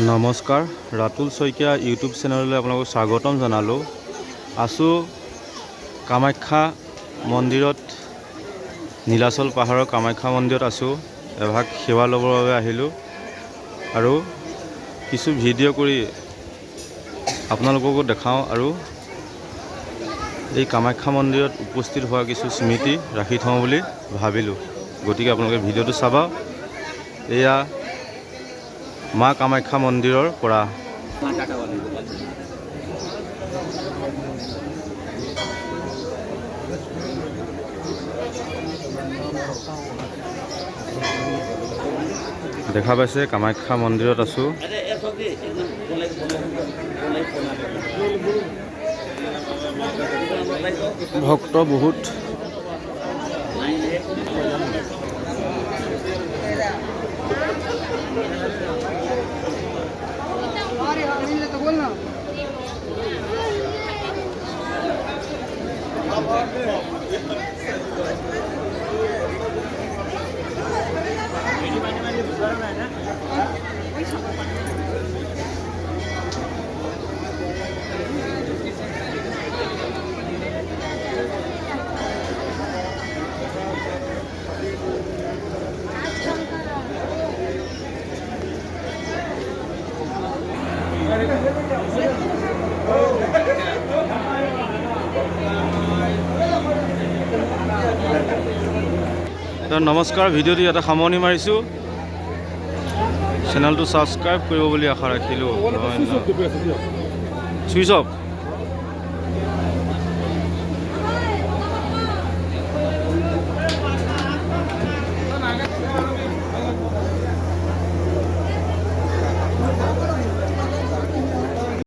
নমস্কাৰ, ৰাতুল শইকীয়া ইউটিউব চেনেললৈ আপোনালোকক স্বাগতম জনালোঁ। আছোঁ কামাখ্যা মন্দিৰত, নীলাচল পাহাৰৰ কামাখ্যা মন্দিৰত আছোঁ। এভাগ সেৱা ল'বৰ বাবে আহিলোঁ আৰু কিছু ভিডিঅ' কৰি আপোনালোককো দেখাওঁ আৰু এই কামাখ্যা মন্দিৰত উপস্থিত হোৱা কিছু স্মৃতি ৰাখি থওঁ বুলি ভাবিলোঁ। গতিকে আপোনালোকে ভিডিঅ'টো চাবা। এয়া মা কামাখ্যা মন্দিৰৰ পৰা দেখা পাইছে কামাখ্যা মন্দিৰত আছোঁ। ভক্ত বহুত। নমস্কাৰ, ভিডিঅ'টি ইয়াতে সামৰণি মাৰিছোঁ। চেনেলটো ছাবস্ক্ৰাইব কৰিব বুলি আশা ৰাখিলোঁ। Switch off.